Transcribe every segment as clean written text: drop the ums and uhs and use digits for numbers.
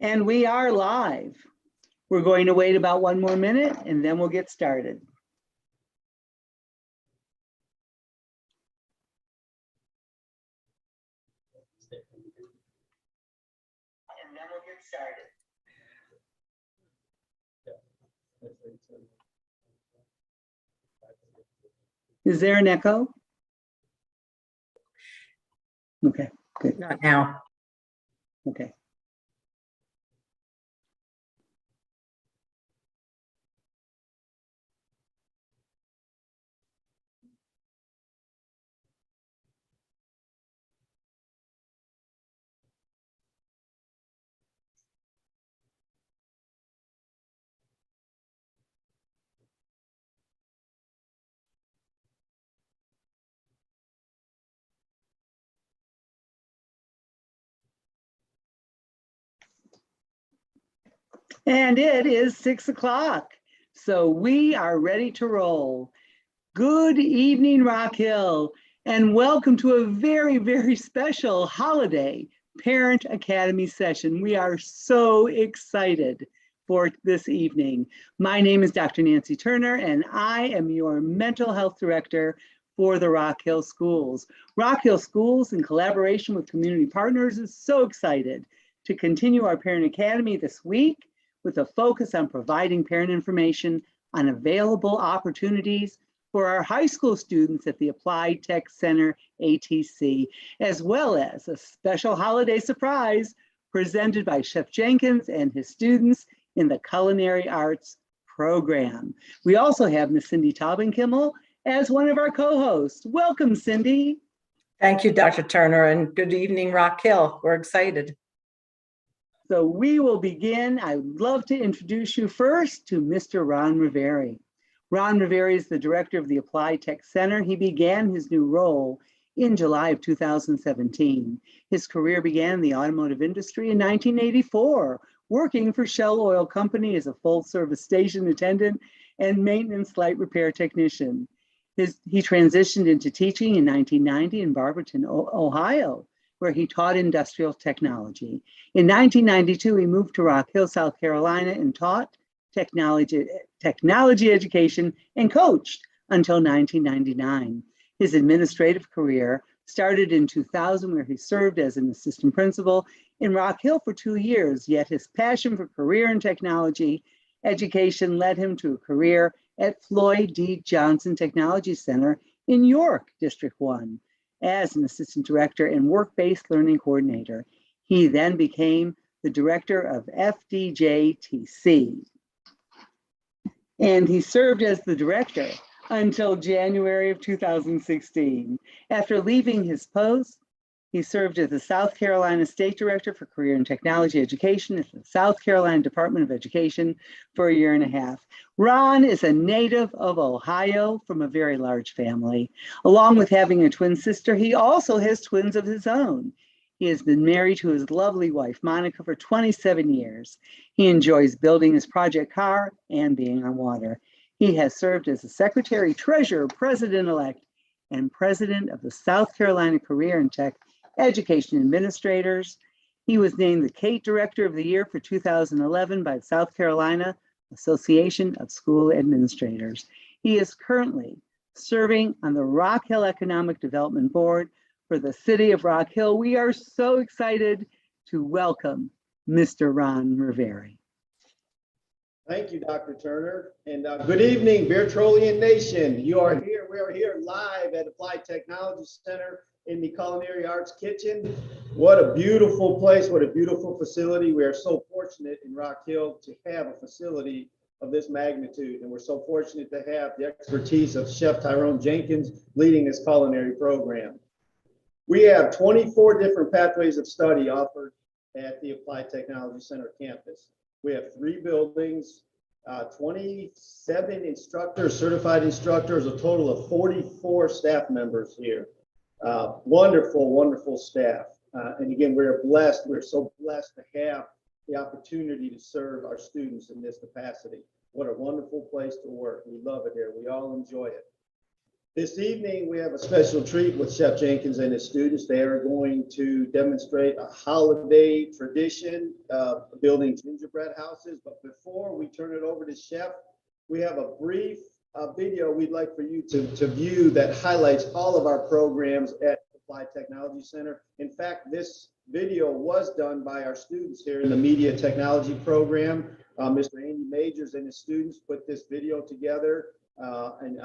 And we are live. We're going to wait about 1 more minute and then we'll get started. Is there an echo? Okay, good. Not now. Okay. And it is 6 o'clock, so we are ready to roll. Good evening, Rock Hill, and welcome to a very, very special holiday Parent Academy session. We are so excited for this evening. My name is Dr. Nancy Turner, and I am your mental health director for the Rock Hill Schools. Rock Hill Schools, in collaboration with community partners, is so excited to continue our Parent Academy this week with a focus on providing parent information on available opportunities for our high school students at the Applied Tech Center, ATC, as well as a special holiday surprise presented by Chef Jenkins and his students in the Culinary Arts program. We also have Miss Cindy Taubenkimmel as one of our co-hosts. Welcome, Cindy. Thank you, Dr. Turner, and good evening, Rock Hill. We're excited. So we will begin. I would love to introduce you first to Mr. Ron Roveri. Ron Roveri is the director of the Applied Tech Center. He began his new role in July of 2017. His career began in the automotive industry in 1984, working for Shell Oil Company as a full-service station attendant and maintenance light repair technician. He transitioned into teaching in 1990 in Barberton, Ohio, where he taught industrial technology. In 1992, he moved to Rock Hill, South Carolina, and taught technology education and coached until 1999. His administrative career started in 2000, where he served as an assistant principal in Rock Hill for 2 years, yet his passion for career and technology education led him to a career at Floyd D. Johnson Technology Center in York, District 1. As an assistant director and work-based learning coordinator. He then became the director of FDJTC. And he served as the director until January of 2016. After leaving his post, he served as the South Carolina State Director for Career and Technology Education at the South Carolina Department of Education for 1.5 years. Ron is a native of Ohio from a very large family. Along with having a twin sister, he also has twins of his own. He has been married to his lovely wife, Monica, for 27 years. He enjoys building his project car and being on water. He has served as a secretary, treasurer, president-elect, and president of the South Carolina Career and Tech Education Administrators. He was named the CATE Director of the Year for 2011 by the South Carolina Association of School Administrators. He is currently serving on the Rock Hill Economic Development Board for the City of Rock Hill. We are so excited to welcome Mr. Ron Roveri. Thank you, Dr. Turner. And good evening, Virtualian Nation. We are here live at Applied Technology Center in the Culinary Arts Kitchen. What a beautiful place, what a beautiful facility. We are so fortunate in Rock Hill to have a facility of this magnitude. And we're so fortunate to have the expertise of Chef Jenkins leading this culinary program. We have 24 different pathways of study offered at the Applied Technology Center campus. We have 3 buildings, 27 instructors, certified instructors, a total of 44 staff members here. Wonderful, wonderful staff. And again, we're so blessed to have the opportunity to serve our students in this capacity. What a wonderful place to work. We love it here. We all enjoy it. This evening, we have a special treat with Chef Jenkins and his students. They are going to demonstrate a holiday tradition of building gingerbread houses. But before we turn it over to Chef, we have a brief video we'd like for you to view that highlights all of our programs at Applied Technology Center. In fact, this video was done by our students here in the Media Technology program. Mr. Andy Majors and his students put this video together. And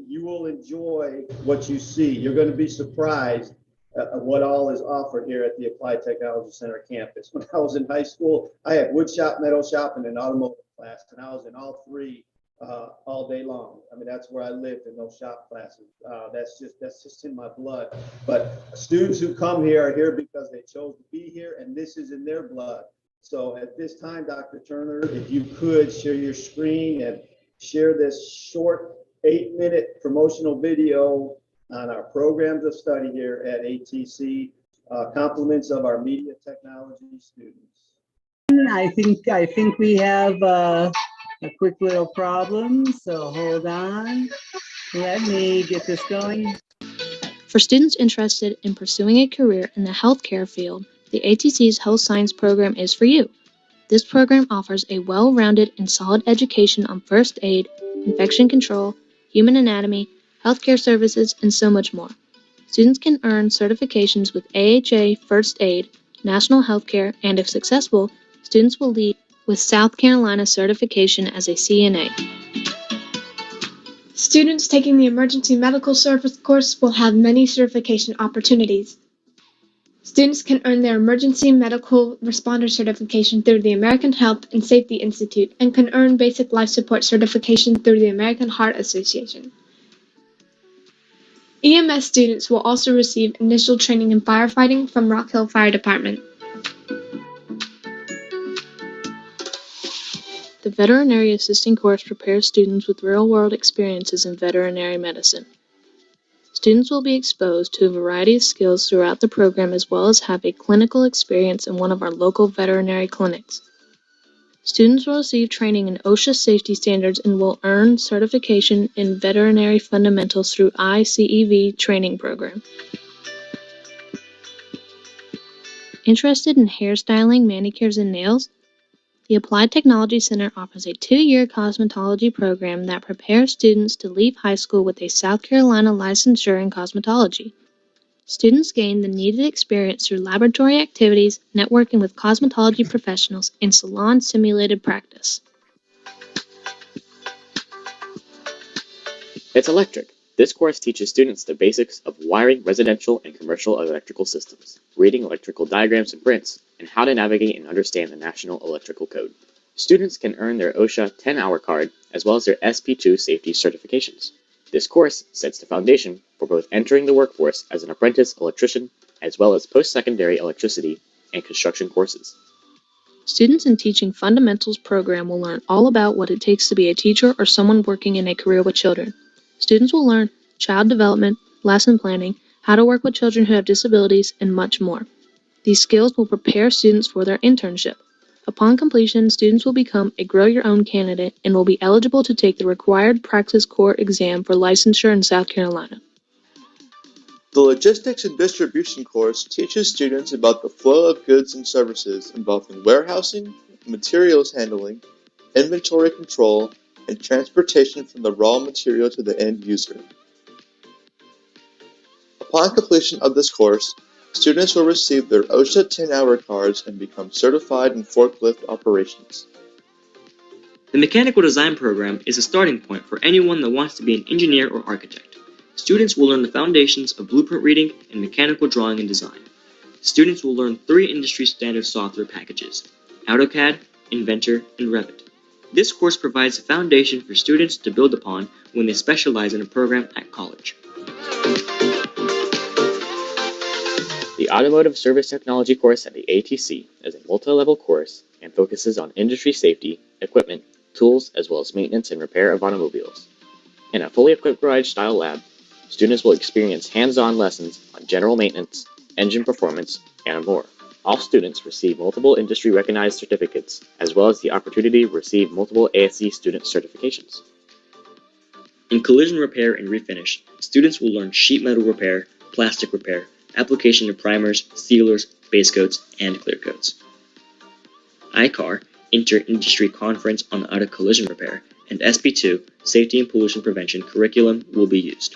you will enjoy what you see. You're going to be surprised at what all is offered here at the Applied Technology Center campus. When I was in high school, I had wood shop, metal shop, and an automotive class, and I was in all three all day long. I mean, that's where I lived, in those shop classes. That's just in my blood. But students who come here are here because they chose to be here, and this is in their blood. So at this time, Dr. Turner, if you could share your screen and share this short 8-minute promotional video on our programs of study here at ATC, compliments of our media technology students. I think we have a quick little problem, so hold on. Let me get this going. For students interested in pursuing a career in the healthcare field, the ATC's Health Science program is for you. This program offers a well-rounded and solid education on first aid, infection control, human anatomy, healthcare services, and so much more. Students can earn certifications with AHA First Aid, National Healthcare, and if successful, students will leave with South Carolina certification as a CNA. Students taking the Emergency Medical Service course will have many certification opportunities. Students can earn their Emergency Medical Responder certification through the American Health and Safety Institute and can earn Basic Life Support certification through the American Heart Association. EMS students will also receive initial training in firefighting from Rock Hill Fire Department. The Veterinary Assisting course prepares students with real-world experiences in veterinary medicine. Students will be exposed to a variety of skills throughout the program as well as have a clinical experience in one of our local veterinary clinics. Students will receive training in OSHA safety standards and will earn certification in veterinary fundamentals through ICEV training program. Interested in hairstyling, manicures, and nails? The Applied Technology Center offers a 2-year cosmetology program that prepares students to leave high school with a South Carolina licensure in cosmetology. Students gain the needed experience through laboratory activities, networking with cosmetology professionals, and salon simulated practice. It's electric. This course teaches students the basics of wiring residential and commercial electrical systems, reading electrical diagrams and prints, and how to navigate and understand the National Electrical Code. Students can earn their OSHA 10-hour card as well as their SP2 safety certifications. This course sets the foundation for both entering the workforce as an apprentice electrician as well as post-secondary electricity and construction courses. Students in Teaching Fundamentals program will learn all about what it takes to be a teacher or someone working in a career with children. Students will learn child development, lesson planning, how to work with children who have disabilities, and much more. These skills will prepare students for their internship. Upon completion, students will become a Grow Your Own candidate and will be eligible to take the required Praxis Core exam for licensure in South Carolina. The Logistics and Distribution course teaches students about the flow of goods and services involving warehousing, materials handling, inventory control, and transportation from the raw material to the end user. Upon completion of this course, students will receive their OSHA 10-hour cards and become certified in forklift operations. The Mechanical Design program is a starting point for anyone that wants to be an engineer or architect. Students will learn the foundations of blueprint reading and mechanical drawing and design. Students will learn 3 industry standard software packages: AutoCAD, Inventor, and Revit. This course provides a foundation for students to build upon when they specialize in a program at college. The Automotive Service Technology course at the ATC is a multi-level course and focuses on industry safety, equipment, tools, as well as maintenance and repair of automobiles. In a fully equipped garage-style lab, students will experience hands-on lessons on general maintenance, engine performance, and more. All students receive multiple industry-recognized certificates, as well as the opportunity to receive multiple ASC student certifications. In collision repair and refinish, students will learn sheet metal repair, plastic repair, application of primers, sealers, base coats, and clear coats. ICAR, Inter-Industry Conference on Auto Collision Repair, and SP2, Safety and Pollution Prevention curriculum will be used.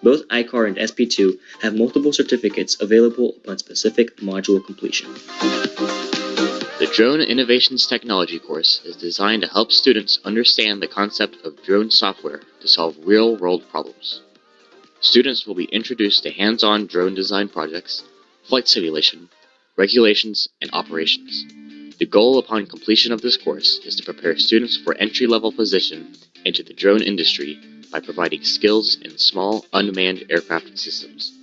Both ICAR and SP2 have multiple certificates available upon specific module completion. The Drone Innovations Technology course is designed to help students understand the concept of drone software to solve real-world problems. Students will be introduced to hands-on drone design projects, flight simulation, regulations, and operations. The goal upon completion of this course is to prepare students for entry-level position into the drone industry by providing skills in small unmanned aircraft systems.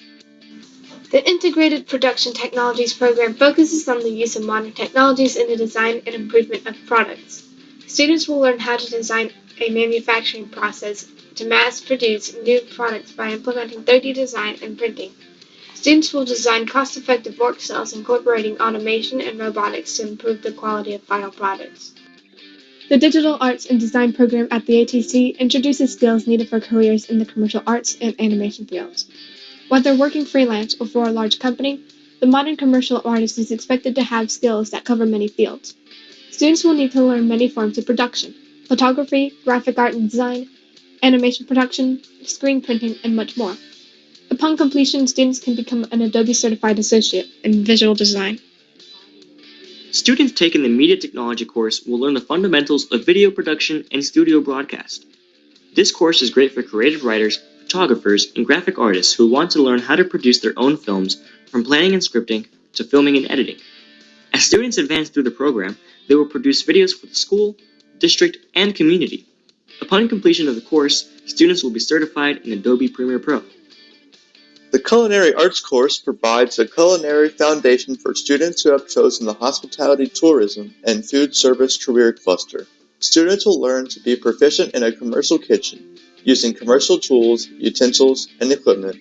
The Integrated Production Technologies program focuses on the use of modern technologies in the design and improvement of products. Students will learn how to design a manufacturing process to mass produce new products by implementing 3D design and printing. Students will design cost-effective work cells incorporating automation and robotics to improve the quality of final products. The Digital Arts and Design program at the ATC introduces skills needed for careers in the commercial arts and animation fields. Whether working freelance or for a large company, the modern commercial artist is expected to have skills that cover many fields. Students will need to learn many forms of production: photography, graphic art and design, animation production, screen printing, and much more. Upon completion, students can become an Adobe Certified Associate in Visual Design. Students taking the Media Technology course will learn the fundamentals of video production and studio broadcast. This course is great for creative writers, photographers, and graphic artists who want to learn how to produce their own films, from planning and scripting to filming and editing. As students advance through the program, they will produce videos for the school, district, and community. Upon completion of the course, students will be certified in Adobe Premiere Pro. The Culinary Arts course provides a culinary foundation for students who have chosen the hospitality, tourism, and food service career cluster. Students will learn to be proficient in a commercial kitchen, using commercial tools, utensils, and equipment,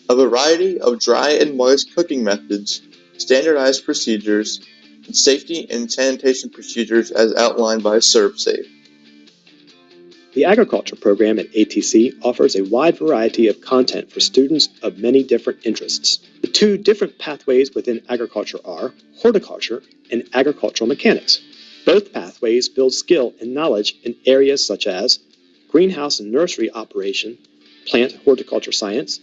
a variety of dry and moist cooking methods, standardized procedures, and safety and sanitation procedures as outlined by ServSafe. The agriculture program at ATC offers a wide variety of content for students of many different interests. The two different pathways within agriculture are horticulture and agricultural mechanics. Both pathways build skill and knowledge in areas such as greenhouse and nursery operation, plant horticulture science,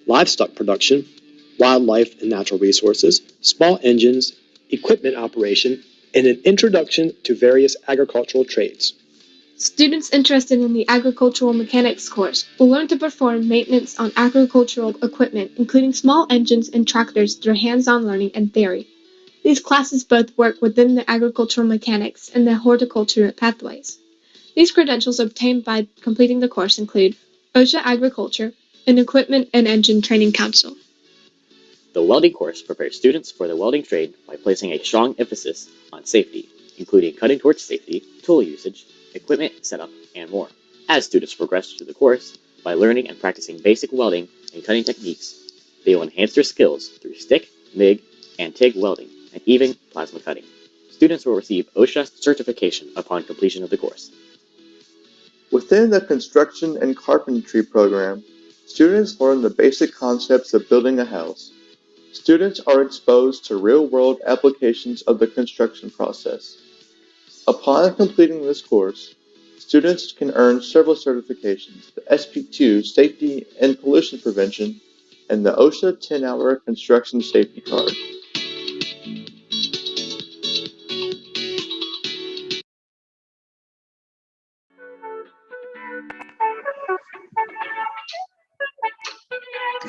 livestock production, wildlife and natural resources, small engines, equipment operation, and an introduction to various agricultural trades. Students interested in the Agricultural Mechanics course will learn to perform maintenance on agricultural equipment, including small engines and tractors, through hands-on learning and theory. These classes both work within the Agricultural Mechanics and the Horticulture pathways. These credentials obtained by completing the course include OSHA Agriculture and Equipment and Engine Training Council. The welding course prepares students for the welding trade by placing a strong emphasis on safety, including cutting torch safety, tool usage, equipment setup, and more. As students progress through the course, by learning and practicing basic welding and cutting techniques, they will enhance their skills through stick, MIG, and TIG welding, and even plasma cutting. Students will receive OSHA certification upon completion of the course. Within the construction and carpentry program, students learn the basic concepts of building a house. Students are exposed to real-world applications of the construction process. Upon completing this course, students can earn several certifications: the SP2 Safety and Pollution Prevention and the OSHA 10-hour Construction Safety Card.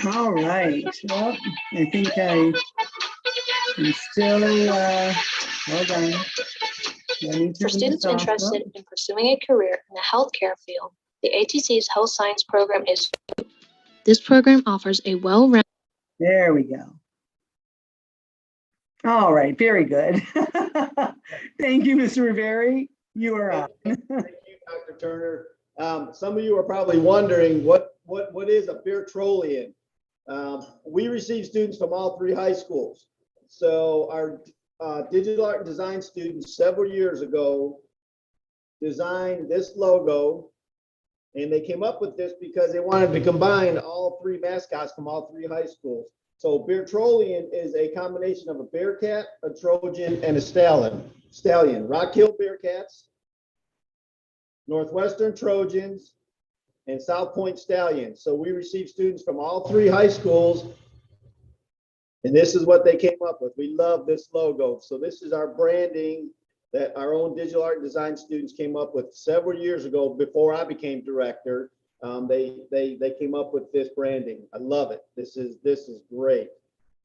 All right. Well, I think I'm still, hold on. For students interested in pursuing a career in the healthcare field, the ATC's Health Science program is. This program offers a well-rounded. There we go. All right, very good. Thank you, Mr. Roveri. You are on. Thank you, Dr. Turner. Some of you are probably wondering what is a Virtualian? We receive students from all three high schools. So our digital art and design students several years ago designed this logo, and they came up with this because they wanted to combine all three mascots from all three high schools. So Beartrolian is a combination of a Bearcat, a Trojan, and a stallion. Rock Hill Bearcats, Northwestern Trojans, and South Point Stallions. So we receive students from all three high schools, and this is what they came up with. We love this logo. So this is our branding that our own digital art and design students came up with several years ago before I became director. They came up with this branding. I love it. This is great.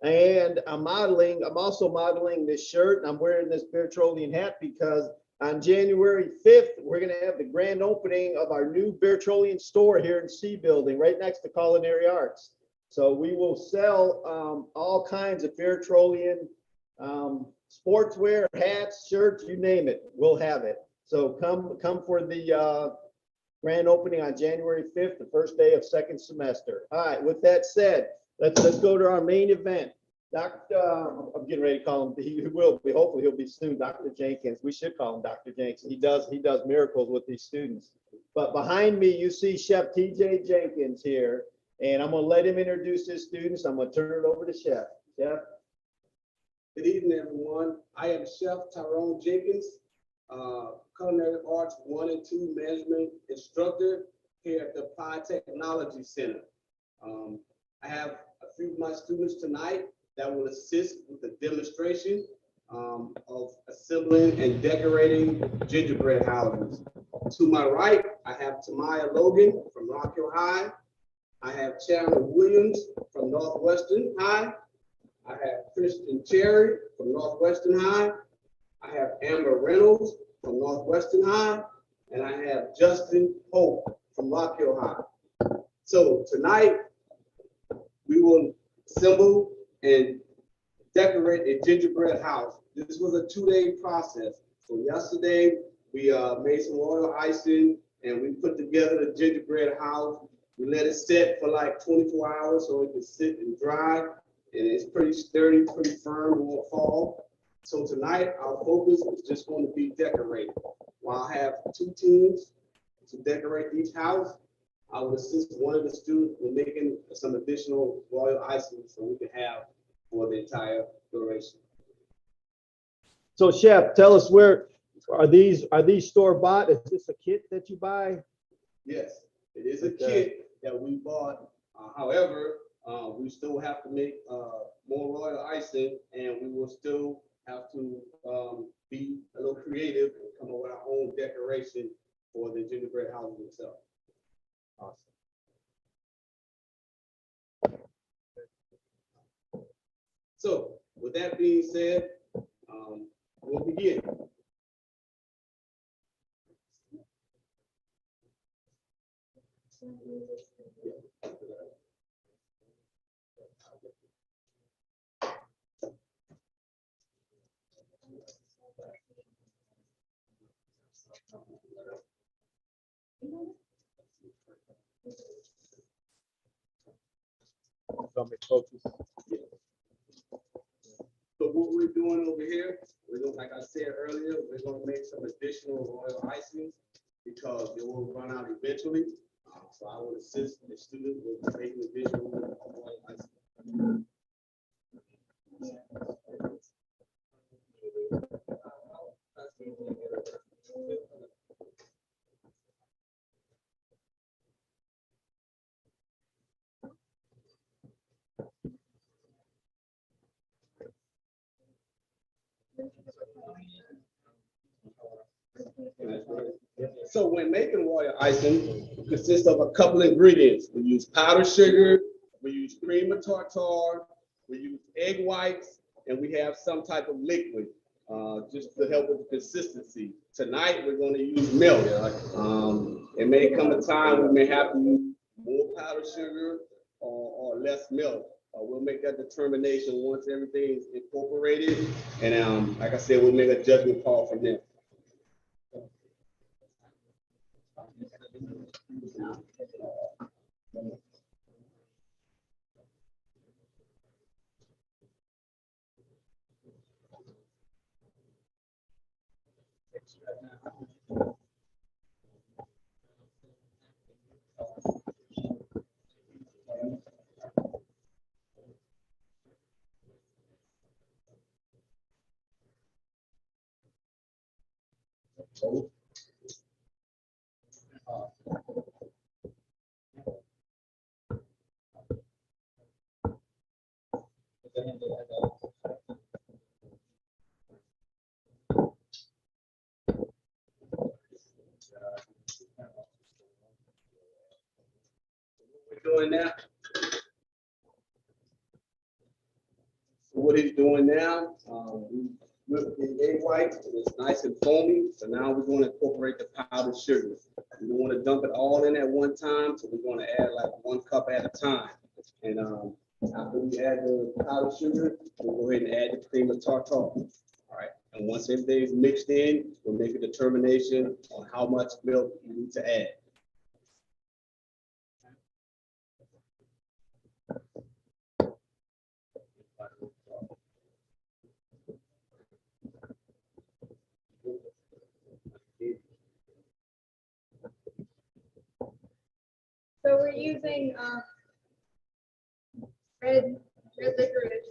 And I'm also modeling this shirt, and I'm wearing this Beartrolian hat because on January 5th, we're going to have the grand opening of our new Beartrolian store here in C Building, right next to Culinary Arts. So we will sell all kinds of Beartrolian sportswear, hats, shirts, you name it, we'll have it. So come for the grand opening on January 5th, the first day of second semester. All right, with that said, let's go to our main event. I'm getting ready to call him, he will be, hopefully he'll be soon, Dr. Jenkins. We should call him Dr. Jenkins. He does miracles with these students. But behind me, you see Chef TJ Jenkins here, and I'm gonna let him introduce his students. I'm gonna turn it over to Chef. Chef. Good evening, everyone. I am Chef Tyrone Jenkins, Culinary Arts 1 and 2 Management Instructor here at the Applied Technology Center. I have a few of my students tonight that will assist with the demonstration of assembling and decorating gingerbread houses. To my right, I have Tamaya Logan from Rock Hill High. I have Chandler Williams from Northwestern High. I have Kristen Cherry from Northwestern High. I have Amber Reynolds from Northwestern High. And I have Justin Hope from Rock Hill High. So tonight, we will assemble and decorate a gingerbread house. This was a 2-day process. So yesterday, we made some royal icing and we put together the gingerbread house. We let it set for like 24 hours so it can sit and dry. And it's pretty sturdy, pretty firm, won't fall. So tonight, our focus is just going to be decorating. While I have 2 teams to decorate each house, I will assist one of the students with making some additional royal icing so we can have for the entire duration. So Chef, tell us, where are these store-bought? Is this a kit that you buy? Yes, it is a kit that we bought. However, we still have to make more royal icing, and we will still have to be a little creative and come up with our own decoration for the gingerbread house itself. Awesome. So with that being said, we'll begin. So what we're doing over here, we're going, like I said earlier, we're going to make some additional royal icing because it will run out eventually. So I will assist the student with making additional royal icing. So when making royal icing, it consists of a couple of ingredients. We use powdered sugar, we use cream of tartar, we use egg whites, and we have some type of liquid just to help with the consistency. Tonight, we're going to use milk. It may come a time we may have to use more powdered sugar or less milk. We'll make that determination once everything is incorporated. And like I said, we'll make a judgment call from there. We're doing now. So what he's doing now, we whipped the egg white, and it's nice and foamy. So now we're going to incorporate the powdered sugar. We don't want to dump it all in at one time, so we're going to add like 1 cup at a time. And after we add the powdered sugar, we'll go ahead and add the cream of tartar. All right. And once everything's mixed in, we'll make a determination on how much milk we need to add. So we're using red licorice,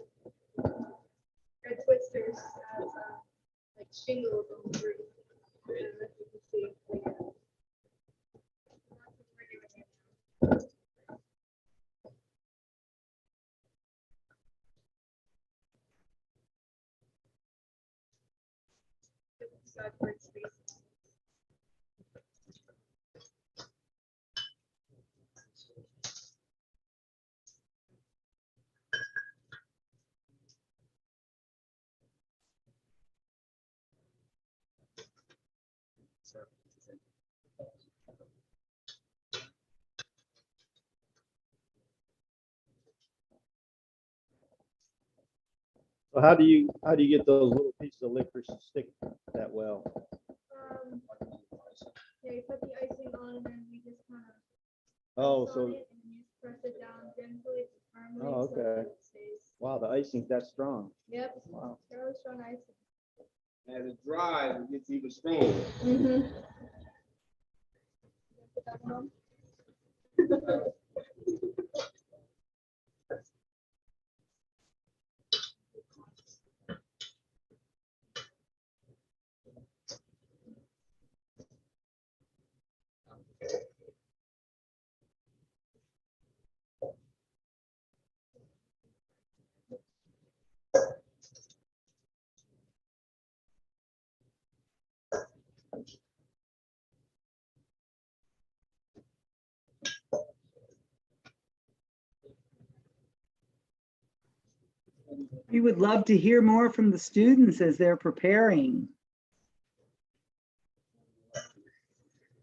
red twisters as like shingles on the roof. And as you can see, So how do you get those little pieces of licorice to stick that well? yeah, you put the icing on and then we just kind of Oh, press so on it and you just press it down gently, firmly. Oh, so that okay. it stays. wow, the icing's that strong. Yep. Wow. Fairly strong icing. As it dries, it gets even stronger. Mm-hmm. Put that one on. We would love to hear more from the students as they're preparing.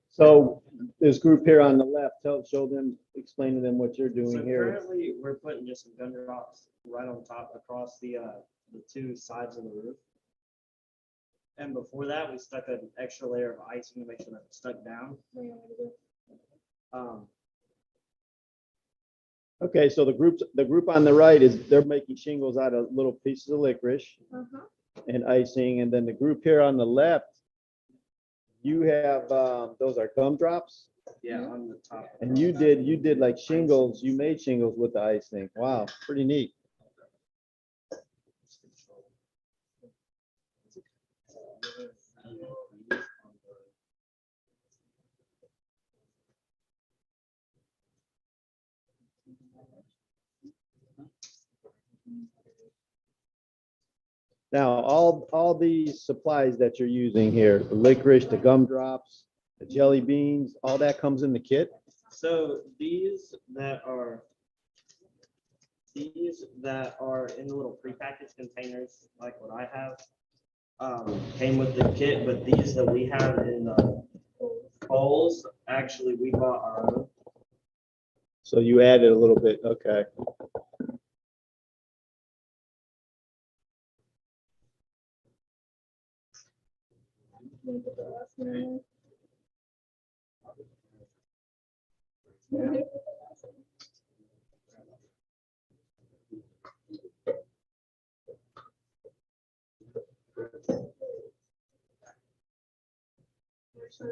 So this group here on the left, show them, explain to them what you're So doing here. currently, we're putting just some gumdrops right on top across the 2 sides of the roof. And before that, we stuck an extra layer of icing to make sure that it stuck down. Okay, so the group on the right they're making shingles out of little pieces of licorice and icing, and then the group here on the left, you have those are gumdrops, Yeah, on the top. and you did like shingles. You made shingles with the icing. Wow, pretty neat. Now, all these supplies that you're using here, the licorice, the gumdrops, the jelly beans, all that comes in the kit? So these that are in the little prepackaged containers, like what I have, came with the kit, but these that we have in the bowls, actually we bought our own. So you added a little bit, okay. First,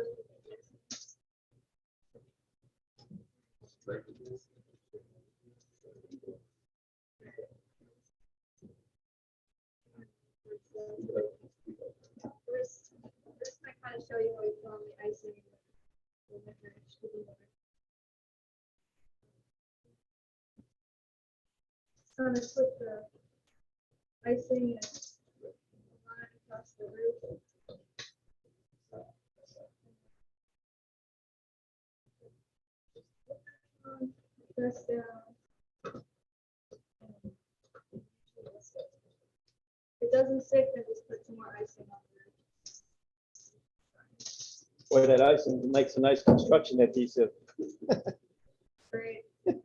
I kind of show you how we put on the icing. So I'm gonna put the icing and line across the roof. Press down. If it doesn't stick, then just put some more icing on Boy, that icing makes a nice construction adhesive. there. Great. That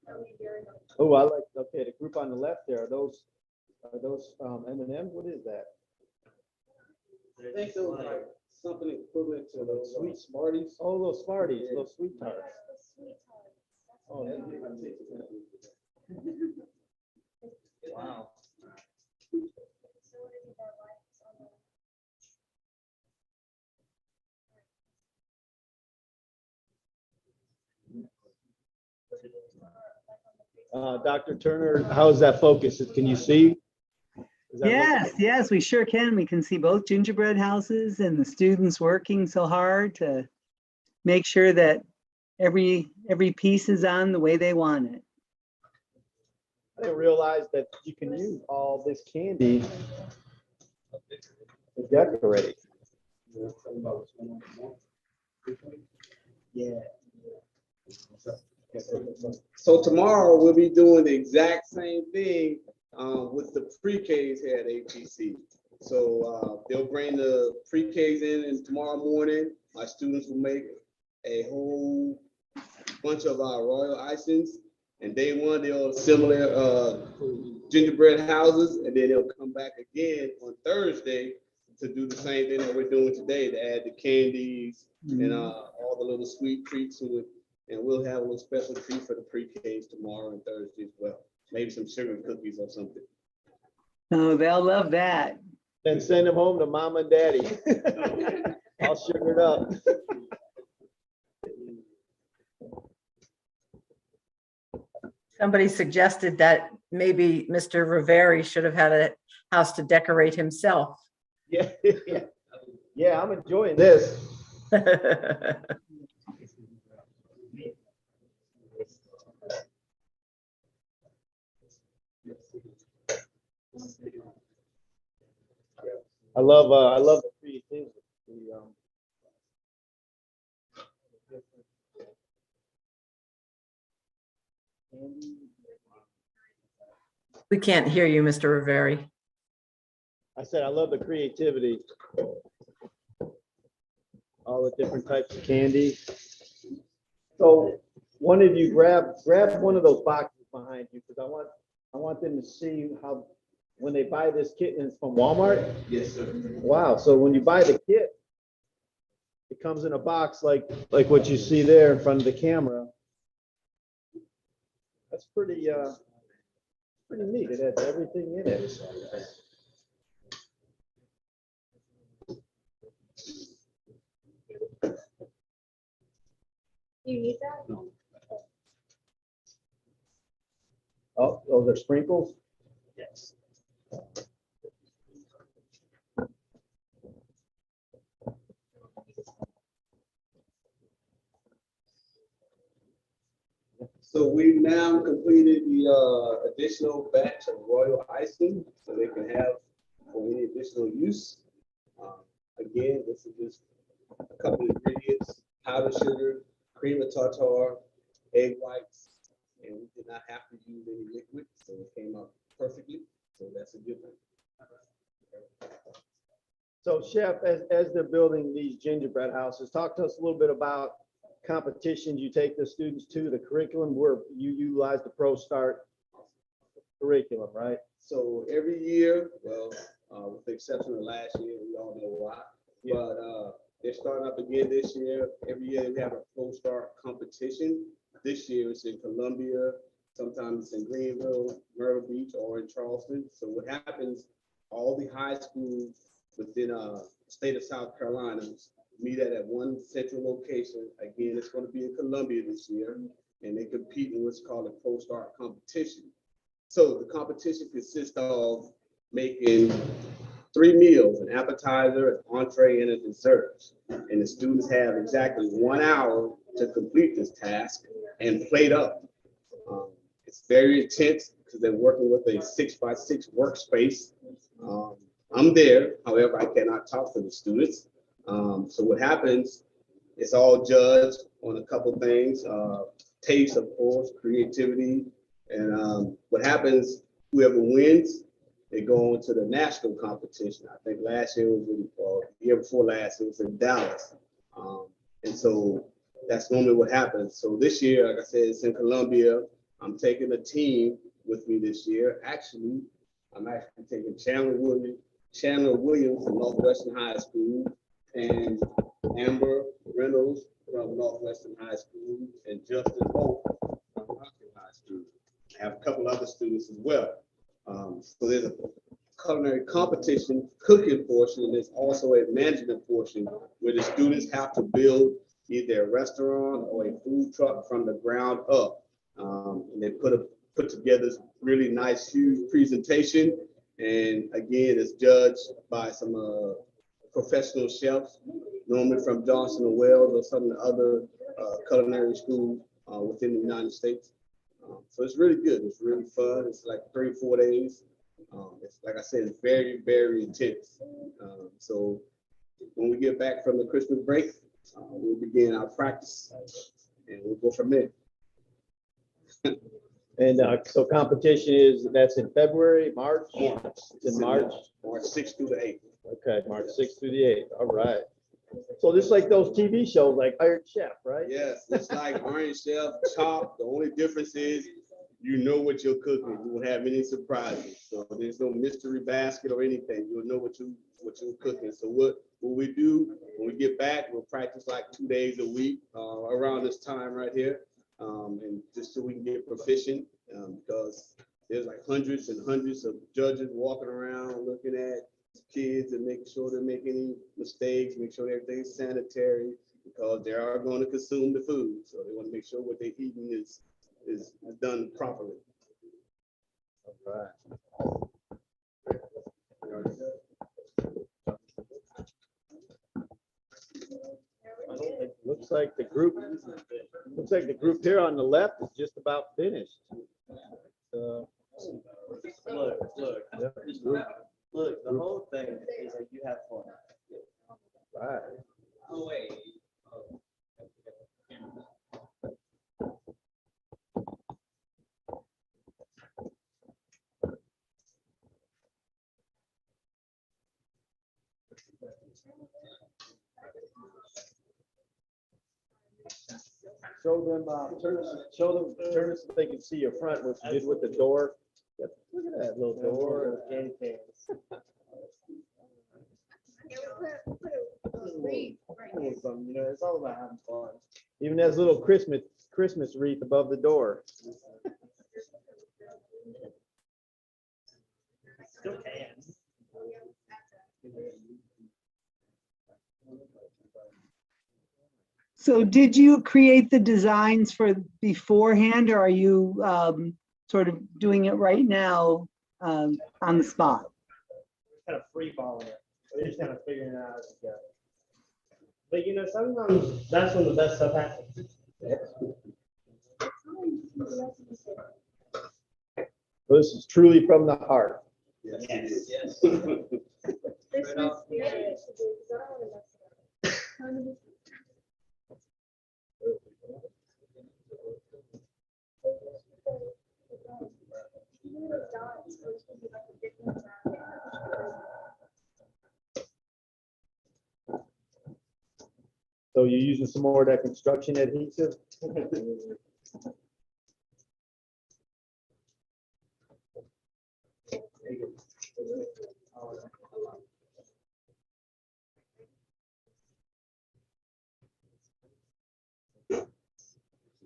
would be very helpful. Oh, I like, okay, the group on the left there, are those M&Ms? What is that? I think those are something equivalent to those sweet Smarties. Oh, those Smarties, those sweet tarts. Oh, that's Wow. Dr. Turner, how's that focus? Can you see? Is that Yes, yes, we sure can. We can see both gingerbread houses and the students working so hard to make sure that every piece is on the way they want it. I didn't realize that you can use all this candy to decorate. Yeah. So tomorrow we'll be doing the exact same thing with the pre-Ks here at ATC. So they'll bring the pre-Ks in, and tomorrow morning my students will make a whole bunch of our royal icings. And day one they'll similar gingerbread houses, and then they'll come back again on Thursday to do the same thing that we're doing today, to add the candies and all the little sweet treats to it. And we'll have a little special treat for the pre-Ks tomorrow and Thursday as well. Maybe some sugar cookies or something. Oh, they'll love that. Then send them home to mom and daddy. All sugared up. Somebody suggested that maybe Mr. Roveri should have had a house to decorate himself. Yeah, yeah, I'm enjoying this. I love the creativity. We can't hear you, Mr. Roveri. I said I love the creativity. All the different types of candy. So one of you grab one of those boxes behind you, because I want them to see how when they buy this kit, and it's from Walmart. Yes, sir. Wow. So when you buy the kit, it comes in a box like what you see there in front of the camera. That's pretty neat. It has everything in it. You need that? Oh, those are sprinkles? Yes. So we've now completed the additional batch of royal icing, so they can have for any additional use. Again, this is just a couple of ingredients: powdered sugar, cream of tartar, egg whites, and we did not have to use any liquid, so it came out perfectly. So that's a good thing. So Chef, as they're building these gingerbread houses, talk to us a little bit about competitions you take the students to, the curriculum where you utilize the ProStart curriculum, right? So every year, well, with the exception of last year, we all know why, but they're starting up again this year. Every year we have a ProStart competition. This year it's in Columbia, sometimes it's in Greenville, Myrtle Beach, or in Charleston. So what happens, all the high schools within state of South Carolina. Meet at one central location. Again, it's going to be in Columbia this year, and they compete in what's called a post-art competition. So the competition consists of making 3 meals, an appetizer, an entree, and a dessert. And the students have exactly 1 hour to complete this task and plate up. It's very intense because they're working with a 6x6 workspace. I'm there, however, I cannot talk to the students. So what happens, it's all judged on a couple things, taste, of course, creativity. And what happens, whoever wins, they go on to the national competition. I think last year was the year before last, it was in Dallas. And so that's normally what happens. So this year, like I said, it's in Columbia. I'm taking a team with me this year. Actually, I'm actually taking Chandler Williams from Northwestern High School and Amber Reynolds from Northwestern High School and Justin Hope from Hopkins High School. I have a couple other students as well. So there's a culinary competition cooking portion, and there's also a management portion where the students have to build either a restaurant or a food truck from the ground up. And they put together this really nice, huge presentation. And again, it's judged by some professional chefs, normally from Johnson & Wales or some of the other culinary schools within the United States. So it's really good. It's really fun. It's like 3-4 days. It's like I said, it's very, very intense. So when we get back from the Christmas break, we'll begin our practice and we'll go from there. And so competition that's in February, March? It's in March? March 6th through the 8th. Okay, March 6th through the 8th. All right. So just like those TV shows like Iron Chef, right? Yes, it's like Iron Chef, Chopped. The only difference is you know what you're cooking. You won't have any surprises. So there's no mystery basket or anything. You'll know what you're cooking. So what we do when we get back, we'll practice like 2 days a week around this time right here. And just so we can get proficient, because there's like hundreds and hundreds of judges walking around looking at kids and making sure they're making any mistakes, make sure everything's sanitary, because they are going to consume the food. So they want to make sure what they're eating is done properly. All right. Looks like the group here on the left is just about finished. Look, the whole thing is that you have fun. Right. Oh, wait. Turn it so they can see your front, what you did with the door. Yep. Look at that little door. Candy canes. You know, it's all about having fun. Even that little Christmas wreath above the door. Still can. So did you create the designs for beforehand, or are you sort of doing it right now on the spot? Kind of free balling it. We're just kind of figuring it out as we go. But you know, sometimes that's when the best stuff happens. This is truly from the heart. Yes. So you're using some more of that construction adhesive?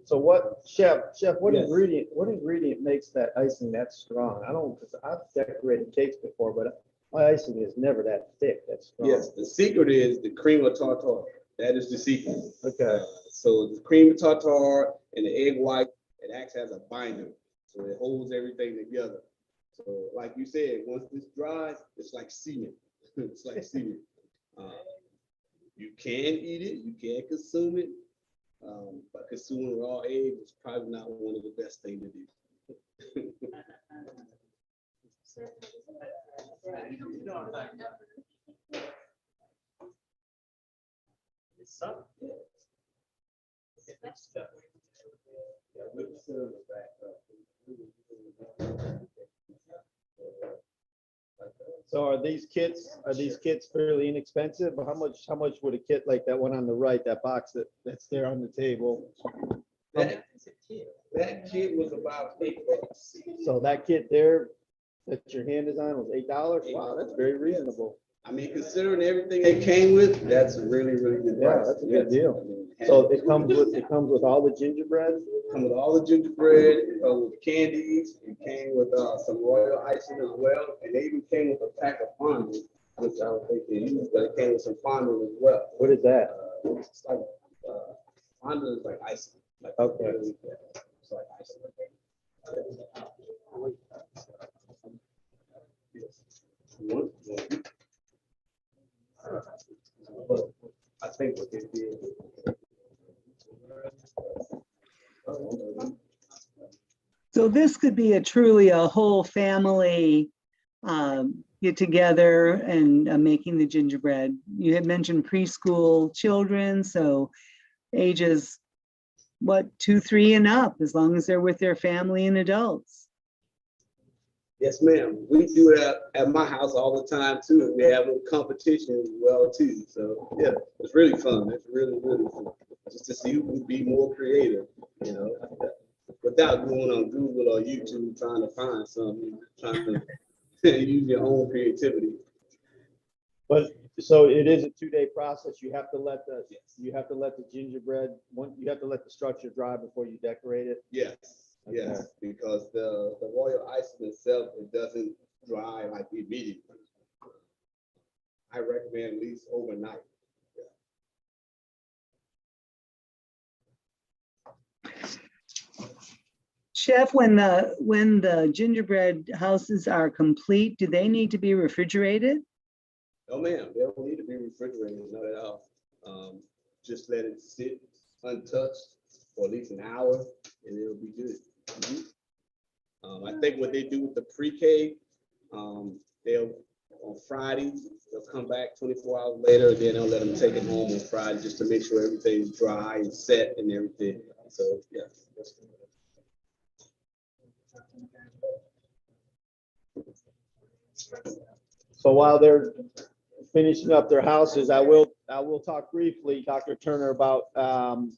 So what, Chef, what ingredient makes that icing that strong? I don't, because I've decorated cakes before, but My icing is never that thick. That's strong. Yes, the secret is the cream of tartar. That is the secret. Okay. So the cream of tartar and the egg white, it acts as a binder. So it holds everything together. So like you said, once this dries, it's like cement. It's like cement. You can eat it, you can consume it, but consuming raw eggs is probably not one of the best things to do. So are these kits fairly inexpensive? How much would a kit like that one on the right, that box that's there on the table? That kit was about $8. So that kit there that your hand is on was $8? Wow, that's very reasonable. I mean, considering everything it came with, that's a really, really good Yeah, price. that's a good deal. So it comes with all the gingerbread? Come with all the gingerbread, it comes with candies, it came with some royal icing as well, and they even came with a pack of fondant, which I don't think they use, but it came with some fondant as well. What is that? It's like fondant is like icing. Like, Okay. it's like icing. But I think what they did. So this could be truly a whole family get together and making the gingerbread. You had mentioned preschool children, so ages, what, 2, 3 and up, as long as they're with their family and adults. Yes, ma'am. We do that at my house all the time too. And we have a competition as well too. So yeah, it's really fun. It's really, really fun. Just to see who can be more creative, you know, without going on Google or YouTube trying to find something, trying to use your own creativity. But so it is a 2-day process. You have to let the gingerbread, you have to let the structure dry before you decorate it. Yes. Okay. Yes, because the royal icing itself, it doesn't dry like immediately. I recommend at least overnight. Chef, when the gingerbread houses are complete, do they need to be refrigerated? No, ma'am, they don't need to be refrigerated, not at all. Just let it sit untouched for at least an hour and it'll be good. I think what they do with the pre-K, they'll on Friday, they'll come back 24 hours later, and then they'll let them take it home on Friday just to make sure everything's dry and set and everything. So yeah. So while they're finishing up their houses, I will talk briefly, Dr. Turner, about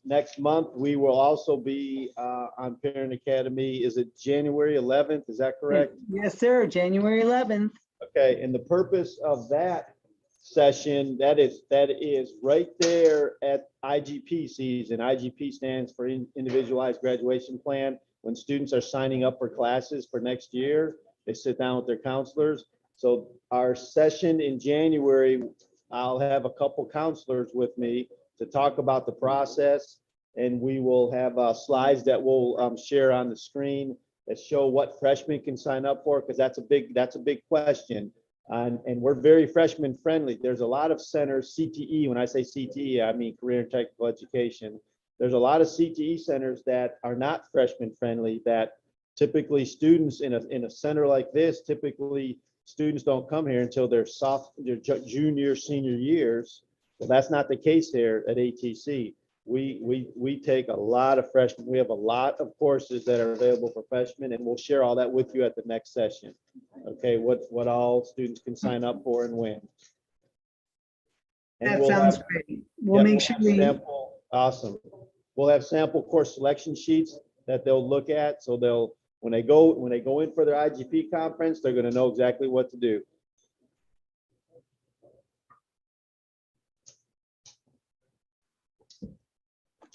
next month. We will also be on Parent Academy. Is it January 11th? Is that correct? Yes, sir. January 11th. Okay, and the purpose of that session, that is right there at IGP season. IGP stands for Individualized Graduation Plan. When students are signing up for classes for next year, they sit down with their counselors. So our session in January, I'll have a couple counselors with me to talk about the process, and we will have slides that we'll share on the screen that show what freshmen can sign up for, because that's a big question. And we're very freshman friendly. There's a lot of centers, CTE, when I say CTE, I mean career and technical education. There's a lot of CTE centers that are not freshman friendly, that typically students in a center like this, typically students don't come here until their junior, senior years. Well, that's not the case here at ATC. We take a lot of freshmen. We have a lot of courses that are available for freshmen, and we'll share all that with you at the next session. Okay, what all students can sign up for and when. And That sounds great. We'll make sure we. Awesome. We'll have sample course selection sheets that they'll look at. So when they go in for their IGP conference, they're going to know exactly what to do.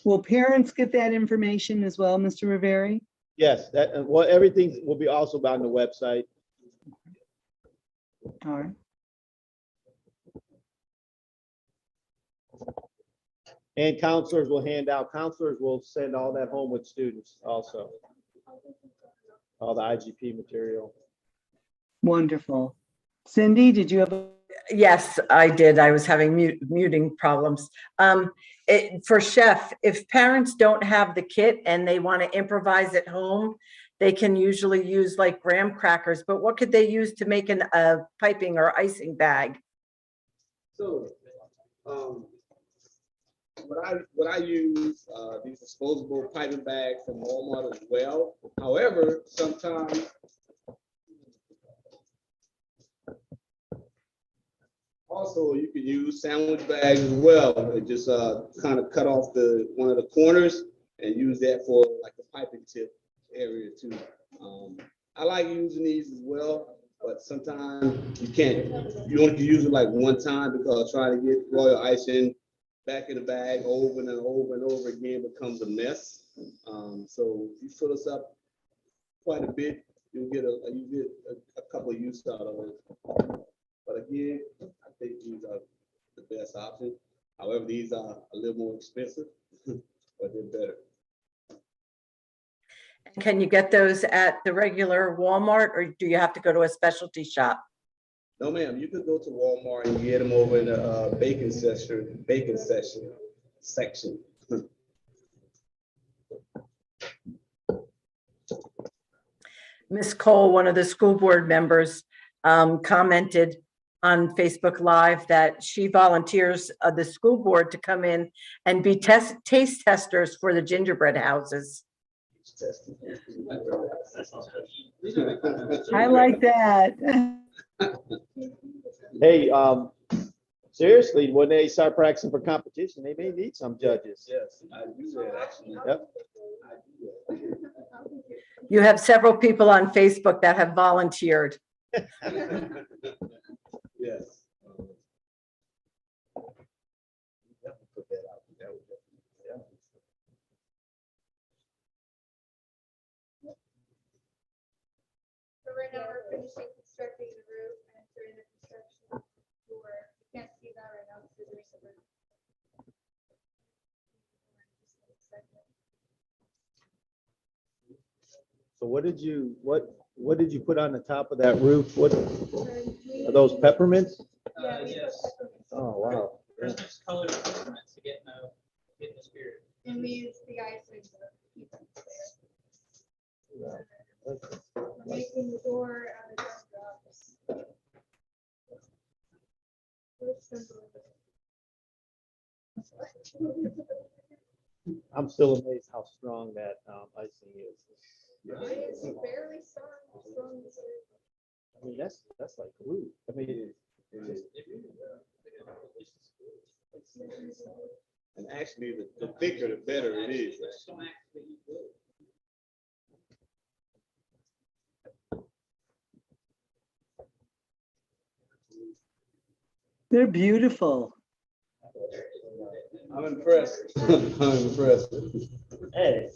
Will parents get that information as well, Mr. Roveri? Yes, everything will be also on the website. All right. And counselors will send all that home with students also. All the IGP material. Wonderful. Cindy, did you have a? Yes, I did. I was having muting problems. For Chef, if parents don't have the kit and they want to improvise at home, they can usually use like graham crackers, but what could they use to make a piping or icing bag? So, what I use these disposable piping bags from Walmart as well. However, sometimes also you can use sandwich bags as well. And just kind of cut off one of the corners and use that for like the piping tip area too. I like using these as well, but sometimes you can't. You only can use it like one time because trying to get royal icing back in the bag over and over and over again becomes a mess. So if you fill this up quite a bit, you get a couple of use out of it. But again, I think these are the best option. However, these are a little more expensive, but they're better. Can you get those at the regular Walmart, or do you have to go to a specialty shop? No, ma'am. You could go to Walmart and get them over in the bacon section. Miss Cole, one of the school board members, commented on Facebook Live that she volunteers the school board to come in and be taste testers for the gingerbread houses. I like that. Hey, seriously, when they start practicing for competition, they may need some judges. Yes, I do that actually. Yep. You have several people on Facebook that have volunteered. Yes. So right now we're finishing constructing the roof and during the construction floor. You can't see that right now because there's a roof. So what did you put on the top of that roof? What are those peppermints? Yes. Oh, wow. Yeah. Color peppermints to get in the spirit. And we use the icing to keep them there. We're making the door out of gumdrops. I'm still amazed how strong that icing is. It's barely strong. I mean, that's like glue. I mean, And actually, the thicker, the better it is. They're beautiful. I'm impressed. I'm impressed. hey,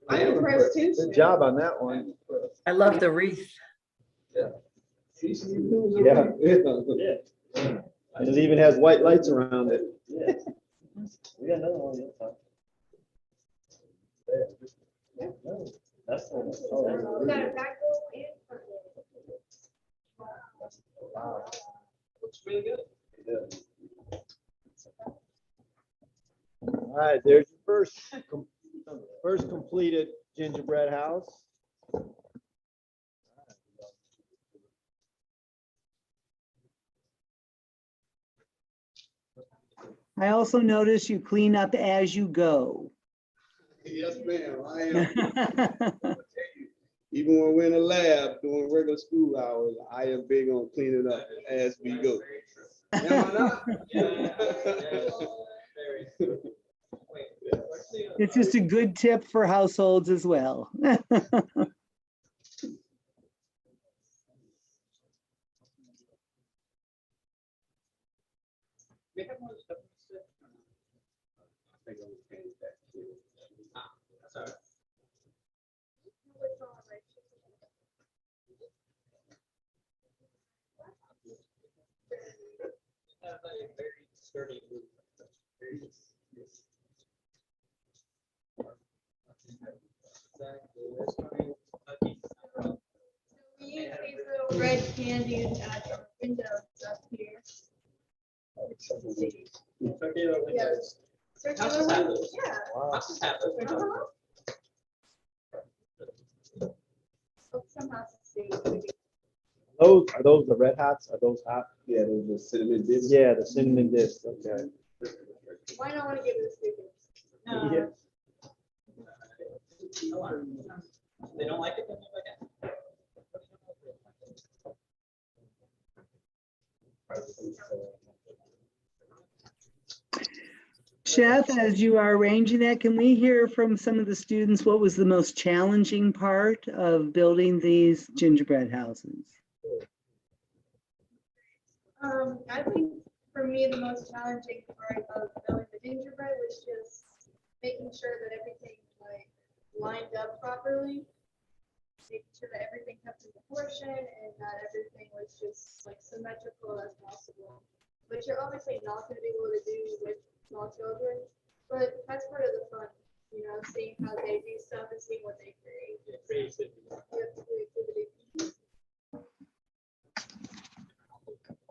I'm impressed too. good job on that one. I love the wreath. Yeah. Yeah. And it even has white lights around it. Yeah. We got another one. That's the one. We got a back row and front row. Wow. Looks really good. Yeah. All right, there's your first completed gingerbread house. I also notice you clean up as you go. Yes, ma'am. I am. Even when we're in the lab doing regular school hours, I am big on cleaning up as we go. Am I not? It's just a good tip for households as well. Very sturdy. We use these little red candies at our windows up here. Yes. Circular ones? Yeah. Uh-huh. Oh, some houses do. Are those the red hots? Are those hot? Yeah, those are cinnamon discs. Yeah, the cinnamon discs, okay. Why not want to give it a stickers? Yeah. They don't like it, then they're like, Chef, as you are arranging that, can we hear from some of the students what was the most challenging part of building these gingerbread houses? I think for me, the most challenging part of building the gingerbread was just making sure that everything like lined up properly, making sure that everything kept in proportion and that everything was just like symmetrical as possible. Which you're obviously not going to be able to do with small children, but that's part of the fun, you know, seeing how they do stuff and seeing what they create. Creativity.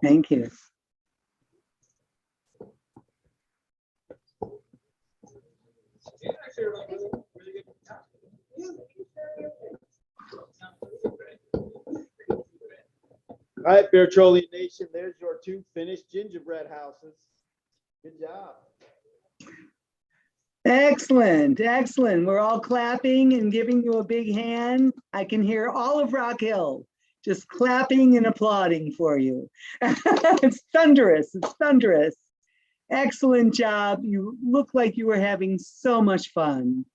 Thank you. All right, Petroleum Nation, there's your 2 finished gingerbread houses. Good job. Excellent, excellent. We're all clapping and giving you a big hand. I can hear all of Rock Hill just clapping and applauding for you. It's thunderous, it's thunderous. Excellent job. You look like you were having so much fun.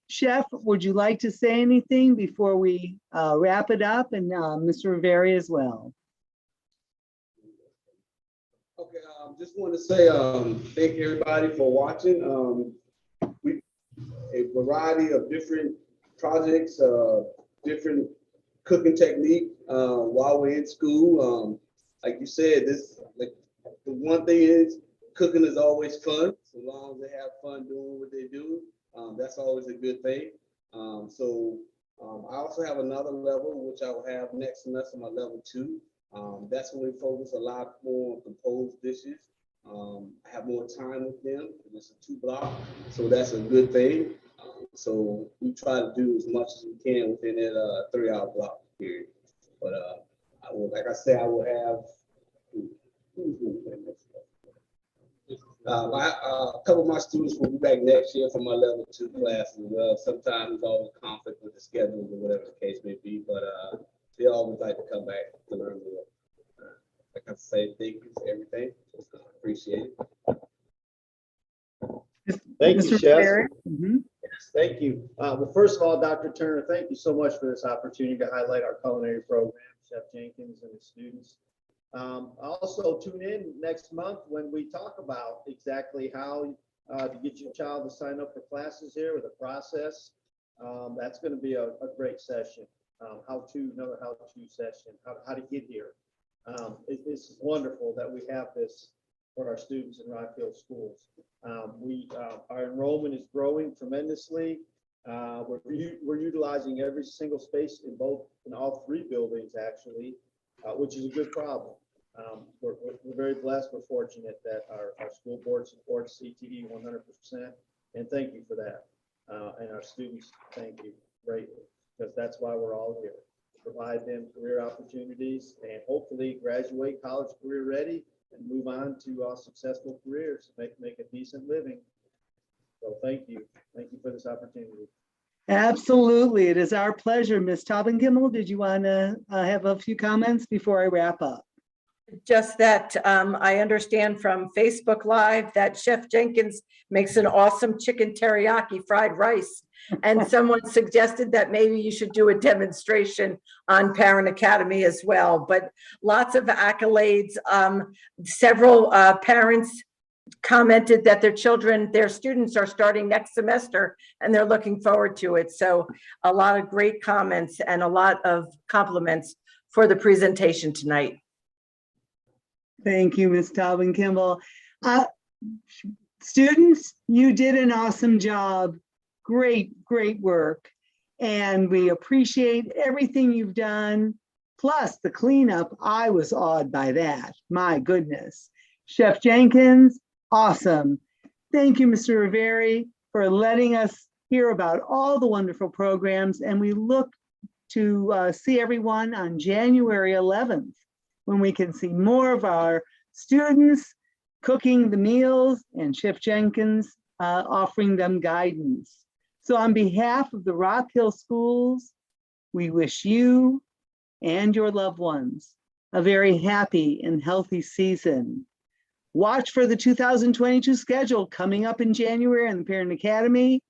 Chef, would you like to say anything before we wrap it up? And Mr. Roveri as well. Okay, just want to say thank everybody for watching. We a variety of different projects, different cooking technique while we're in school. Like you said, the one thing is cooking is always fun. So long as they have fun doing what they do, that's always a good thing. I also have another level which I will have next semester, my level 2. That's when we focus a lot more on composed dishes. I have more time with them. It's a 2 block, so that's a good thing. So we try to do as much as we can within that 3-hour block period. But I will, like I said, I will have a couple of my students will be back next year for my level 2 class as well. Sometimes there's always conflict with the schedules or whatever the case may be, but they always like to come back to learn more. Like I say, thank you for everything. Appreciate it. Thank you, Chef. Mm-hmm. Yes, thank you. Well, first of all, Dr. Turner, thank you so much for this opportunity to highlight our culinary program, Chef Jenkins and his students. Also tune in next month when we talk about exactly how to get your child to sign up for classes here with a process. That's going to be a great session. Another how-to session, how to get here. This is wonderful that we have this for our students in Rock Hill schools. Our enrollment is growing tremendously. We're utilizing every single space in all 3 buildings actually, which is a good problem. We're very blessed. We're fortunate that our school board supports CTE 100%, and thank you for that. And our students, thank you greatly, because that's why we're all here. Provide them career opportunities and hopefully graduate college career ready and move on to successful careers, make a decent living. So thank you for this opportunity. Absolutely, it is our pleasure. Ms. Tauben-Kimmel, did you want to have a few comments before I wrap up? Just that I understand from Facebook Live that Chef Jenkins makes an awesome chicken teriyaki fried rice. And someone suggested that maybe you should do a demonstration on Parent Academy as well. But lots of accolades. Several parents commented that their students are starting next semester and they're looking forward to it. So a lot of great comments and a lot of compliments for the presentation tonight. Thank you, Ms. Tauben-Kimmel. Students, you did an awesome job. Great, great work. And we appreciate everything you've done. Plus the cleanup, I was awed by that. My goodness. Chef Jenkins, awesome. Thank you, Mr. Roveri, for letting us hear about all the wonderful programs. And we look to see everyone on January 11th, when we can see more of our students cooking the meals and Chef Jenkins offering them guidance. So on behalf of the Rock Hill Schools, we wish you and your loved ones a very happy and healthy season. Watch for the 2022 schedule coming up in January in the Parent Academy.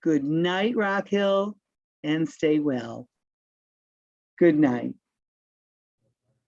Good night, Rock Hill, and stay well. Good night.